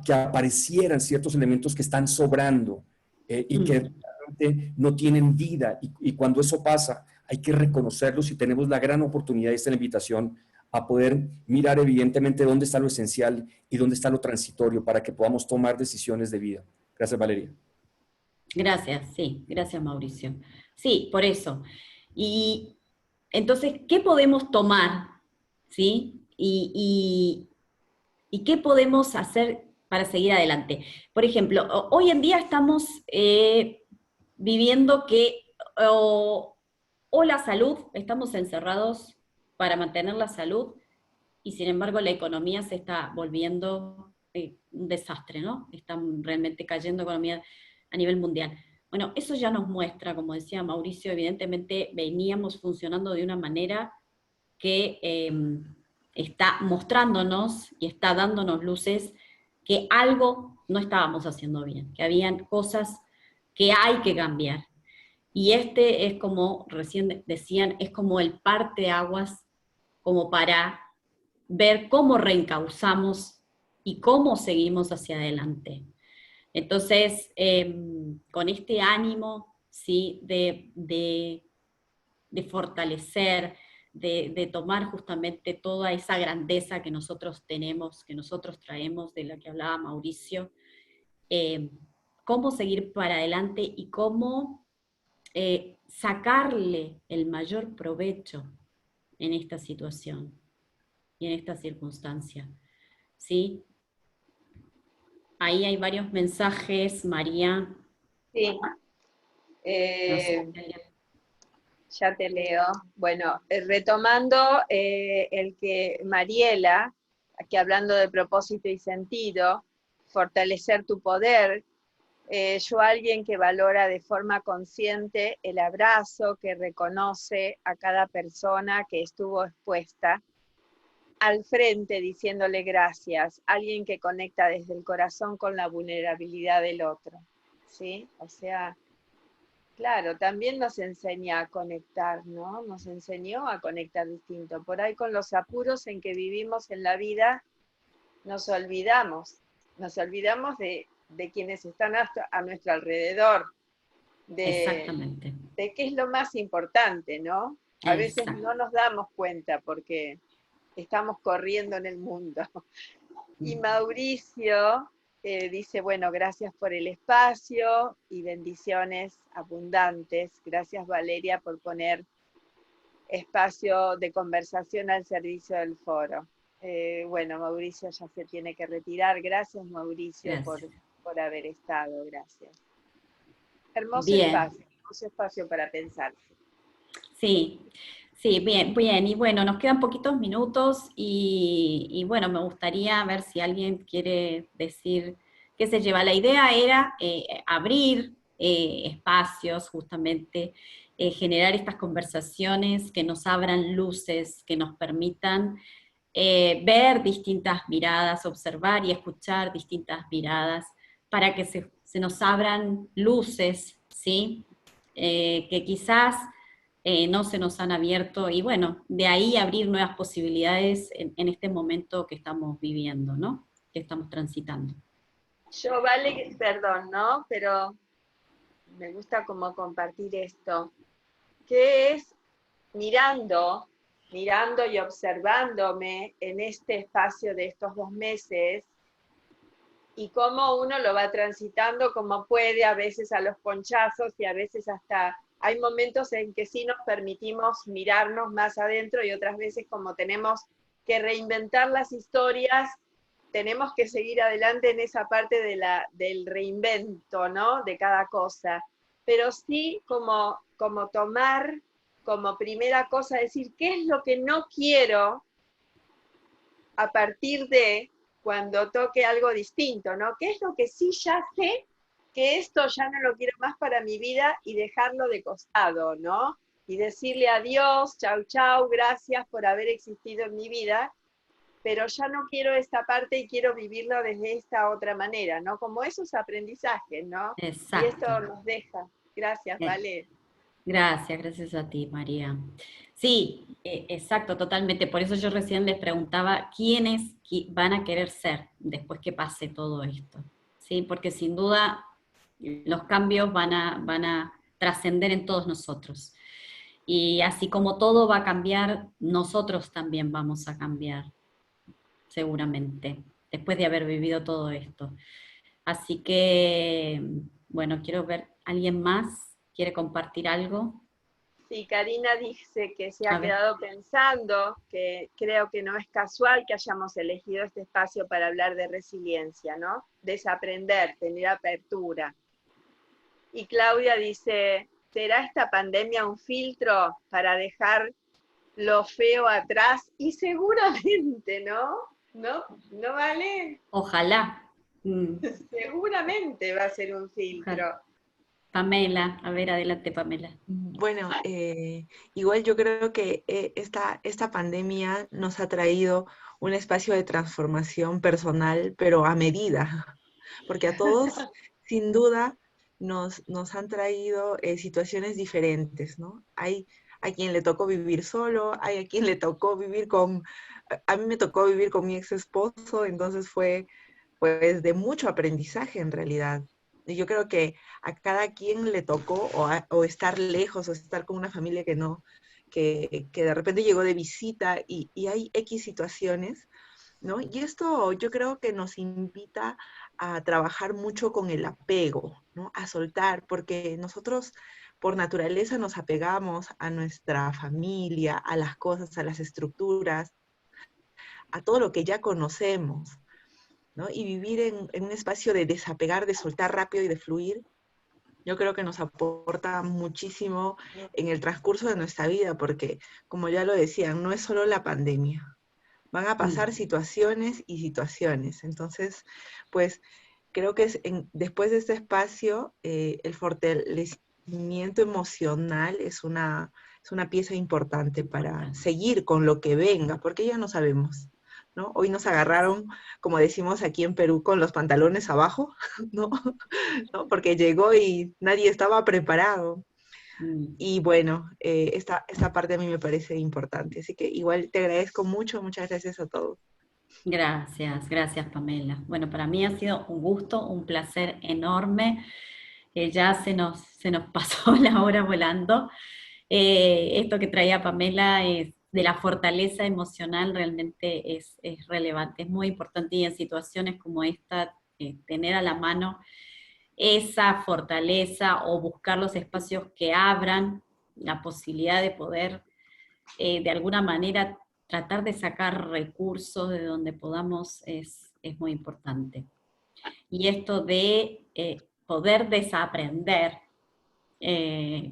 que aparecieran ciertos elementos que están sobrando y que realmente no tienen vida. Y cuando eso pasa, hay que reconocerlos y tenemos la gran oportunidad, esta es la invitación, a poder mirar evidentemente dónde está lo esencial y dónde está lo transitorio para que podamos tomar decisiones de vida. Gracias, Valeria. Gracias, sí, gracias Mauricio. Sí, por eso. Y entonces, ¿qué podemos tomar? ¿Sí? ¿Y qué podemos hacer para seguir adelante? Por ejemplo, hoy en día estamos viviendo que o la salud, estamos encerrados para mantener la salud, y sin embargo la economía se está volviendo un desastre, ¿no? Está realmente cayendo economía a nivel mundial. Bueno, eso ya nos muestra, como decía Mauricio, evidentemente veníamos funcionando de una manera que está mostrándonos y está dándonos luces que algo no estábamos haciendo bien, que habían cosas que hay que cambiar. Y este es como, recién decían, es como el parteaguas, como para ver cómo reencauzamos y cómo seguimos hacia adelante. Entonces, con este ánimo, ¿sí? de fortalecer, de tomar justamente toda esa grandeza que nosotros tenemos, que nosotros traemos, de la que hablaba Mauricio, cómo seguir para adelante y cómo sacarle el mayor provecho en esta situación y en esta circunstancia, ¿sí? Ahí hay varios mensajes, María. Sí. No sé, Ya te leo. Bueno, retomando el que Mariela, aquí hablando de propósito y sentido, fortalecer tu poder, yo alguien que valora de forma consciente el abrazo, que reconoce a cada persona que estuvo expuesta al frente diciéndole gracias, alguien que conecta desde el corazón con la vulnerabilidad del otro, ¿sí? O sea, claro, también nos enseña a conectar, ¿no? Nos enseñó a conectar distinto. Por ahí con los apuros en que vivimos en la vida, nos olvidamos de quienes están a nuestro alrededor, exactamente. de qué es lo más importante, ¿no? A veces no nos damos cuenta porque estamos corriendo en el mundo. Y Mauricio dice, bueno, gracias por el espacio y bendiciones abundantes. Gracias, Valeria, por poner espacio de conversación al servicio del foro. Bueno, Mauricio ya se tiene que retirar. Gracias, Mauricio, Gracias. por haber estado. Gracias. Hermoso espacio para pensar. Sí, sí, bien, bien. Y bueno, nos quedan poquitos minutos y bueno, me gustaría ver si alguien quiere decir qué se lleva. La idea era abrir espacios, justamente, generar estas conversaciones que nos abran luces, que nos permitan ver distintas miradas, observar y escuchar distintas miradas, para que se nos abran luces, ¿sí? Que quizás no se nos han abierto, y bueno, de ahí abrir nuevas posibilidades en este momento que estamos viviendo, ¿no? Que estamos transitando. Yo, Vale, perdón, ¿no? Pero me gusta como compartir esto, que es mirando y observándome en este espacio de estos 2 meses, y cómo uno lo va transitando como puede, a veces a los ponchazos y a veces hasta hay momentos en que sí nos permitimos mirarnos más adentro y otras veces como tenemos que reinventar las historias, tenemos que seguir adelante en esa parte del reinvento, ¿no? De cada cosa. Pero sí como tomar como primera cosa, decir, ¿qué es lo que no quiero a partir de cuando toque algo distinto, ¿no? ¿Qué es lo que sí ya sé que esto ya no lo quiero más para mi vida y dejarlo de costado, ¿no? Y decirle adiós, chau, chau, gracias por haber existido en mi vida, pero ya no quiero esta parte y quiero vivirlo desde esta otra manera, ¿no? Como esos aprendizajes, ¿no? Y esto Exacto. nos deja. Gracias, Vale. Gracias a ti, María. Sí, exacto, totalmente. Por eso yo recién les preguntaba quiénes van a querer ser después que pase todo esto. ¿Sí? Porque sin duda los cambios van a trascender en todos nosotros. Y así como todo va a cambiar, nosotros también vamos a cambiar, seguramente, después de haber vivido todo esto. Así que, bueno, quiero ver, ¿alguien más quiere compartir algo? Sí, Karina dice que se A ha ver. quedado pensando, que creo que no es casual que hayamos elegido este espacio para hablar de resiliencia, ¿no? Desaprender, tener apertura. Y Claudia dice, ¿será esta pandemia un filtro para dejar lo feo atrás? Y seguramente, ¿no? ¿No? ¿No vale? Ojalá. Seguramente va a ser un filtro. Ojalá. Pamela, a ver, adelante, Pamela. Bueno, igual yo creo que esta pandemia nos ha traído un espacio de transformación personal, pero a medida, porque a todos, sin duda, nos han traído situaciones diferentes, ¿no? Hay a quien le tocó vivir solo, hay a quien le tocó vivir a mí me tocó vivir con mi ex esposo, entonces fue pues de mucho aprendizaje en realidad. Y yo creo que a cada quien le tocó o estar lejos o estar con una familia que no, que de repente llegó de visita y hay X situaciones, ¿no? Y esto yo creo que nos invita a trabajar mucho con el apego, ¿no? A soltar, porque nosotros por naturaleza nos apegamos a nuestra familia, a las cosas, a las estructuras, a todo lo que ya conocemos, ¿no? Y vivir en un espacio de desapegar, de soltar rápido y de fluir, yo creo que nos aporta muchísimo en el transcurso de nuestra vida, porque, como ya lo decían, no es solo la pandemia. Van a pasar situaciones y situaciones. Entonces, pues, creo que después de este espacio, el fortalecimiento emocional es una pieza importante para seguir con lo que venga, porque ya no sabemos, ¿no? Hoy nos agarraron, como decimos aquí en Perú, con los pantalones abajo, ¿no? ¿No? Porque llegó y nadie estaba preparado. Y bueno, esta parte a mí me parece importante. Así que igual te agradezco mucho, muchas gracias a todos. Gracias Pamela. Bueno, para mí ha sido un gusto, un placer enorme. Ya se nos pasó la hora volando. Esto que traía Pamela es de la fortaleza emocional, realmente es relevante, es muy importante, y en situaciones como esta, tener a la mano esa fortaleza o buscar los espacios que abran la posibilidad de poder de alguna manera tratar de sacar recursos de donde podamos es muy importante. Y esto de poder desaprender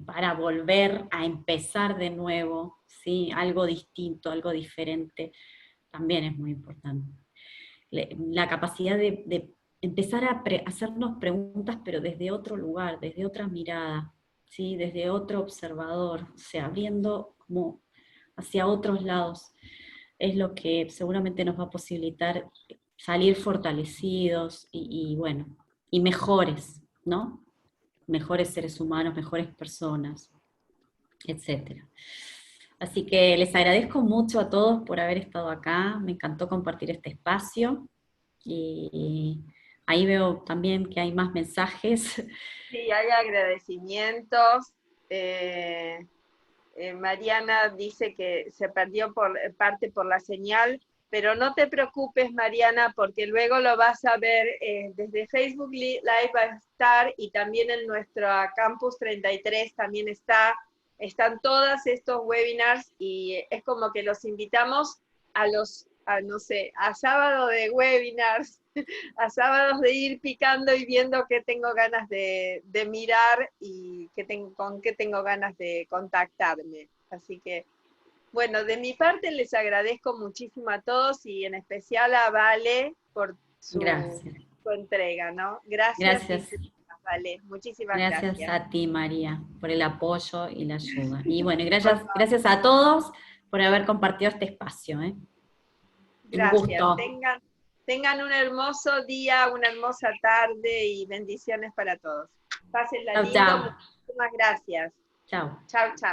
para volver a empezar de nuevo, ¿sí? Algo distinto, algo diferente, también es muy importante. La capacidad de empezar a hacernos preguntas, pero desde otro lugar, desde otra mirada, ¿sí? Desde otro observador, o sea, abriendo como hacia otros lados, es lo que seguramente nos va a posibilitar salir fortalecidos y bueno, y mejores, ¿no? Mejores seres humanos, mejores personas, etc. Así que les agradezco mucho a todos por haber estado acá, me encantó compartir este espacio y ahí veo también que hay más mensajes. Sí, hay agradecimientos. Mariana dice que se perdió parte por la señal, pero no te preocupes, Mariana, porque luego lo vas a ver desde Facebook Live va a estar, y también en nuestro Campus 33 también están todos estos webinars, y es como que los invitamos no sé, a sábado de webinars, a sábados de ir picando y viendo qué tengo ganas de mirar y con qué tengo ganas de contactarme. Así que, bueno, de mi parte les agradezco muchísimo a todos y en especial a Vale por su entrega, ¿no? Gracias. Vale, muchísimas gracias. Gracias a ti, María, por el apoyo y la ayuda. Y bueno, gracias a todos por haber compartido este espacio. Gracias. Un gusto. Tengan un hermoso día, una hermosa tarde y bendiciones para todos. Pásenla lindo. Chao. Muchísimas gracias. Chao. Chao, chao.